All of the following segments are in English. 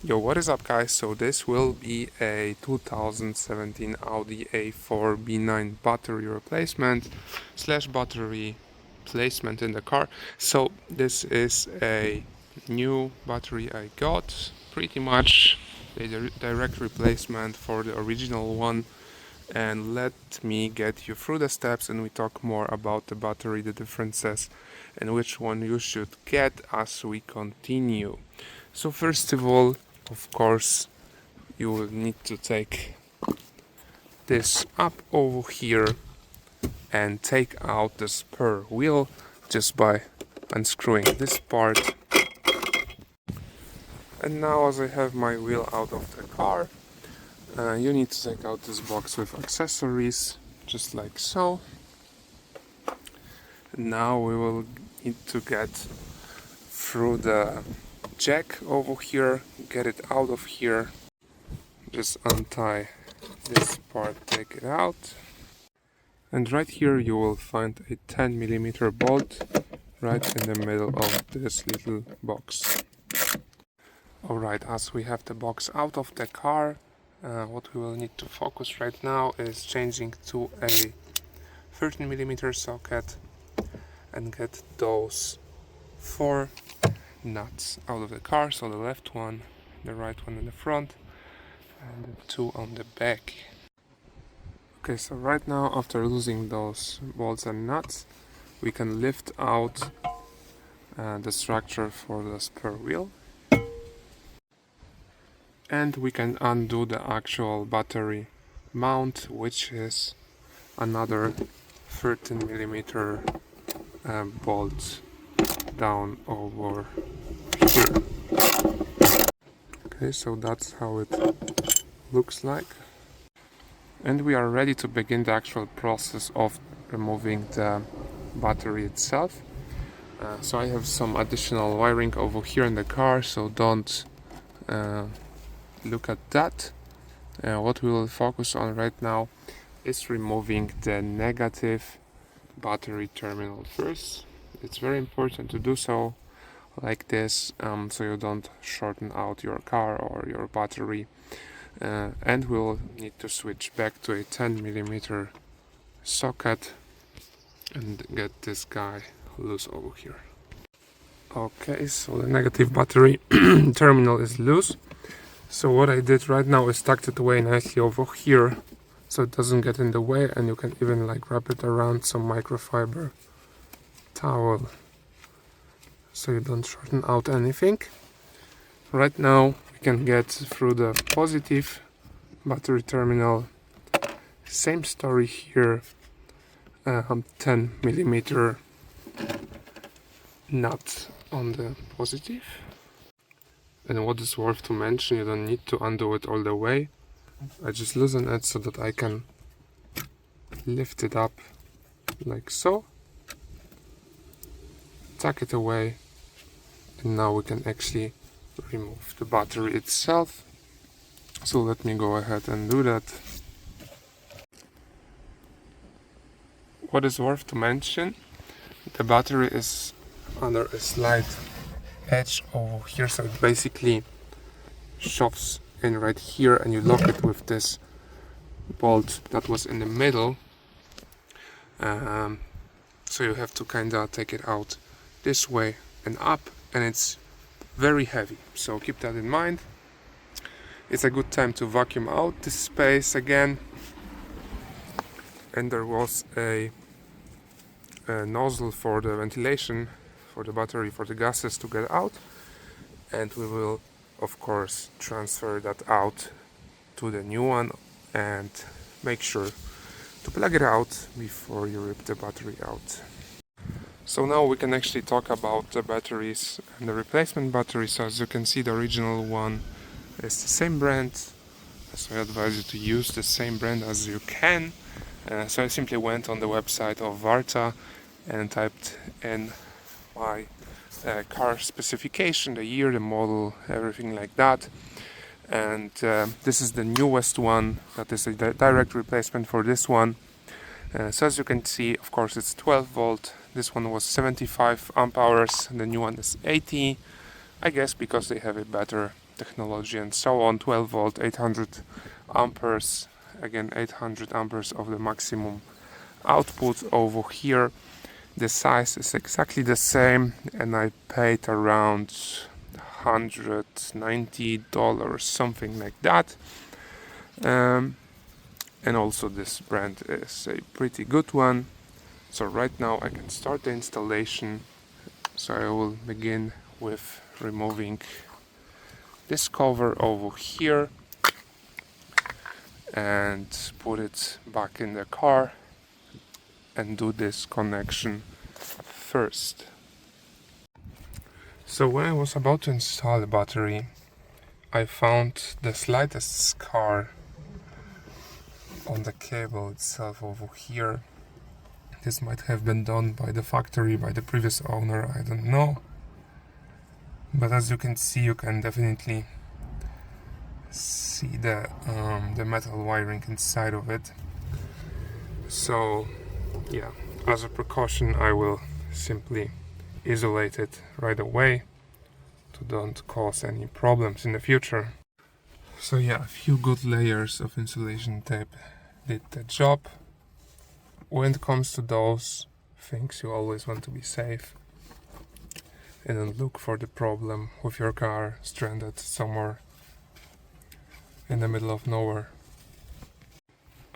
Yo, what is up guys? So this will be a 2017 Audi A4 B9 battery replacement slash battery placement in the car. So this is a new battery I got, pretty much a direct replacement for the original one. And let me get you through the steps and we talk more about the battery, the differences, and which one you should get as we continue. So first of all, of course, you will need to take this up over here and take out the spare wheel just by unscrewing this part. And now, as I have my wheel out of the car, you need to take out this box with accessories, just like so. Now we will need to get through the jack over here, get it out of here. Just untie this part, take it out, and right here you will find a 10mm bolt right in the middle of this little box. Alright, as we have the box out of the car, what we will need to focus right now is changing to a 13mm socket and get those 4 nuts out of the car. So the left one, the right one in the front, and the 2 on the back. Okay, so right now, after losing those bolts and nuts, we can lift out the structure for the spare wheel, and we can undo the actual battery mount, which is another 13mm bolt down over here. Okay, so that's how it looks like. And we are ready to begin the actual process of removing the battery itself. So I have some additional wiring over here in the car, so don't look at that. What we will focus on right now is removing the negative battery terminal first. It's very important to do so like this, so you don't shorten out your car or your battery. And we'll need to switch back to a 10mm socket and get this guy loose over here. Okay, so the negative battery terminal is loose. So what I did right now is tucked it away nicely over here so it doesn't get in the way, and you can even wrap it around some microfiber towel so you don't shorten out anything. Right now we can get through the positive battery terminal. Same story here, 10mm nut on the positive. And what is worth to mention, you don't need to undo it all the way. I just loosen it so that I can lift it up like so, tuck it away, and now we can actually remove the battery itself. So let me go ahead and do that. What is worth to mention, the battery is under a slight edge over here, so it basically shoves in right here, and you lock it with this bolt that was in the middle. So you have to kinda take it out this way and up, and it's very heavy, so keep that in mind. It's a good time to vacuum out this space again. And there was a nozzle for the ventilation for the battery, for the gases to get out, and we will of course transfer that out to the new one and make sure to plug it out before you rip the battery out. So now we can actually talk about the batteries and the replacement batteries. So as you can see, the original one is the same brand, so I advise you to use the same brand as you can. So I simply went on the website of Varta and typed in my car specification, the year, the model, everything like that. And this is the newest one, that is a direct replacement for this one. So as you can see, of course, it's 12 volt. This one was 75 amp hours, and the new one is 80. I guess because they have a better technology and so on. 12 volt, 800 amperes, again 800 amperes of the maximum output. Over here the size is exactly the same, and I paid around $190, something like that. And also this brand is a pretty good one. So right now I can start the installation. So I will begin with removing this cover over here and put it back in the car and do this connection first. So when I was about to install the battery, I found the slightest scar on the cable itself over here. This might have been done by the factory, by the previous owner, I don't know. But as you can see, you can definitely see the metal wiring inside of it. So yeah, as a precaution, I will simply isolate it right away to don't cause any problems in the future. So yeah, a few good layers of insulation tape did the job. When it comes to those things, you always want to be safe and don't look for the problem with your car stranded somewhere in the middle of nowhere.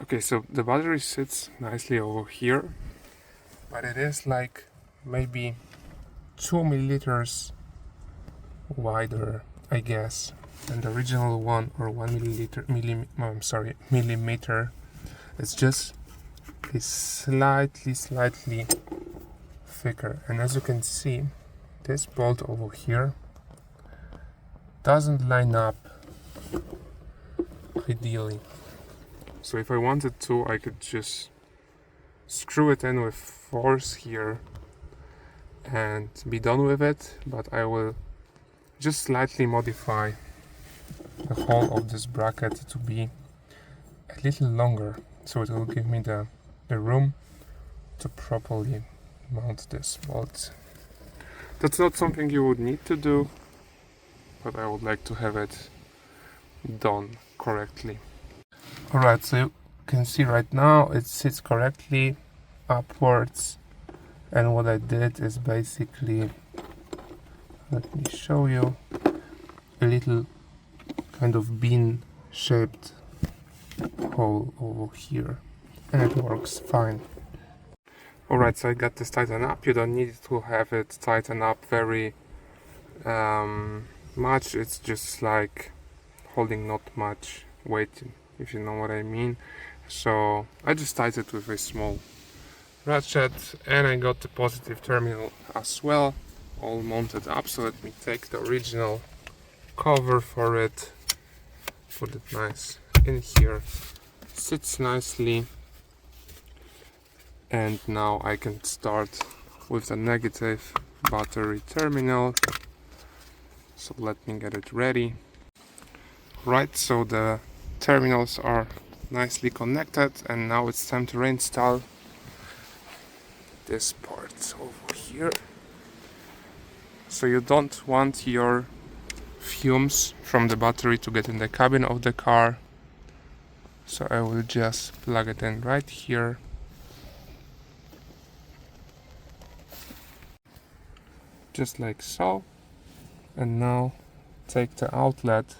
Okay, so the battery sits nicely over here, but it is like maybe 2 milliliters wider, I guess, than the original one, or 1 millimeter. It's just is slightly thicker, and as you can see, this bolt over here doesn't line up ideally. So if I wanted to, I could just screw it in with force here and be done with it, but I will just slightly modify the hole of this bracket to be a little longer, so it will give me the room to properly mount this bolt. That's not something you would need to do, but I would like to have it done correctly. Alright, so you can see right now it sits correctly upwards, and what I did is basically, let me show you, a little kind of bean shaped hole over here, and it works fine. Alright, so I got this tightened up. You don't need to have it tighten up very much. It's just like holding not much weight, if you know what I mean. So I just tightened it with a small ratchet, and I got the positive terminal as well, all mounted up. So let me take the original cover for it, put it nice in here, sits nicely, and now I can start with the negative battery terminal. So let me get it ready. Right, so the terminals are nicely connected, and now it's time to reinstall this part over here. So you don't want your fumes from the battery to get in the cabin of the car, so I will just plug it in right here. Just like so. And now take the outlet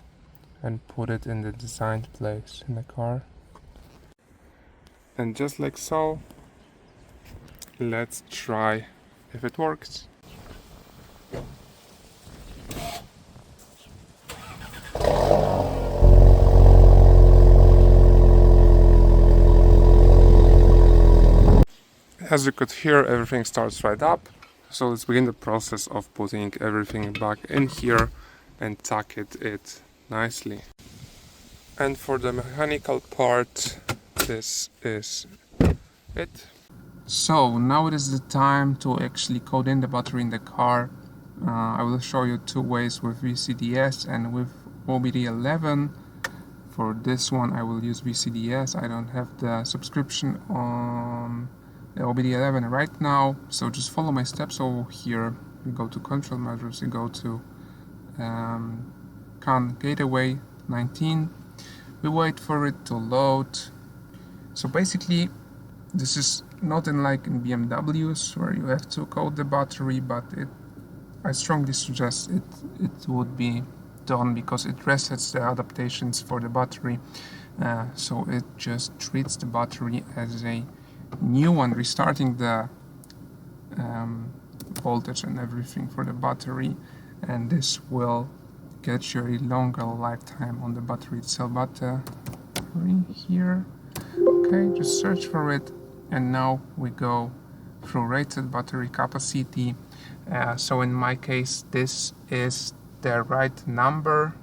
and put it in the designed place in the car. And just like so, let's try if it works. As you could hear, everything starts right up. So let's begin the process of putting everything back in here and tack it nicely. And for the mechanical part, this is it. So now it is the time to actually code in the battery in the car. I will show you two ways, with VCDS and with OBDeleven. For this one I will use VCDS. I don't have the subscription on the OBDeleven right now, so just follow my steps over here. You go to control measures, you go to CAN gateway 19. We wait for it to load. So basically, this is not like in BMWs where you have to code the battery, but I strongly suggest it would be done because it resets the adaptations for the battery. So it just treats the battery as a new one, restarting the voltage and everything for the battery, and this will get you a longer lifetime on the battery itself. Battery here, okay, just search for it, and now we go through rated battery capacity. So in my case, this is the right number.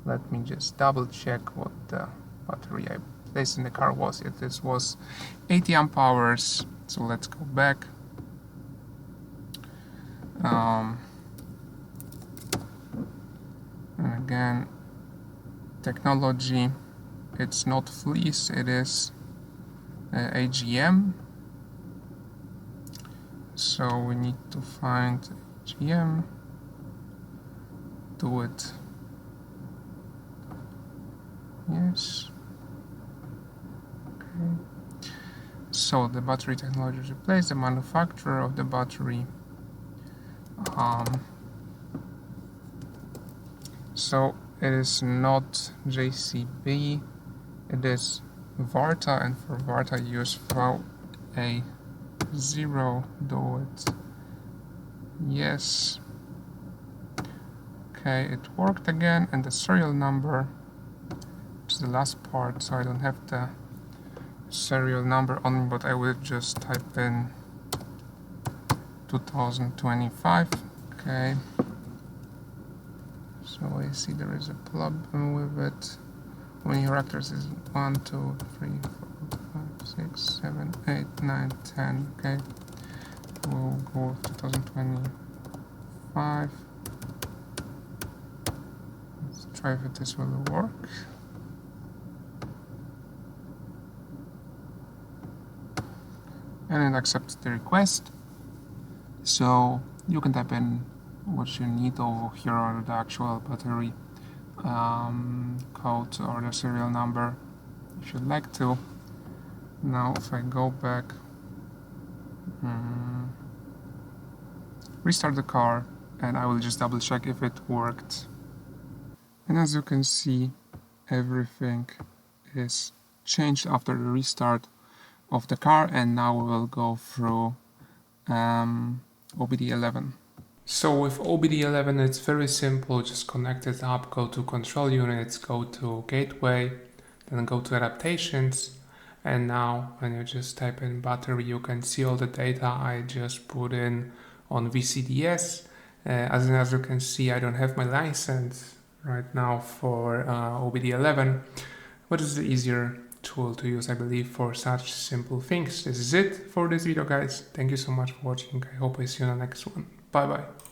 Let me just double check what the battery I placed in the car was. This was 80 amp hours. So let's go back. And again, technology, it's not fleece, it is AGM. So we need to find AGM, do it. Yes. Okay. So the battery technology is replaced, the manufacturer of the battery. So it is not JCB, it is Varta, and for Varta use VA0, do it. Yes. Okay, it worked again, and the serial number, which is the last part, so I don't have the serial number on me, but I will just type in 2025. Okay. So I see there is a problem with it. How many reactors is 1, 2, 3, 4, 5, 6, 7, 8, 9, 10. Okay. We'll go with 2025. Let's try if this will work. And it accepts the request. So you can type in what you need over here, or the actual battery code or the serial number if you'd like to. Now if I go back, restart the car, and I will just double check if it worked. And as you can see, everything is changed after the restart of the car, and now we will go through OBDeleven. So with OBDeleven it's very simple, just connect it up, go to control units, go to gateway, then go to adaptations, and now when you just type in battery you can see all the data I just put in on VCDS. As you can see, I don't have my license right now for OBDeleven, but it's the easier tool to use, I believe, for such simple things. This is it for this video, guys. Thank you so much for watching. I hope I see you in the next one. Bye bye.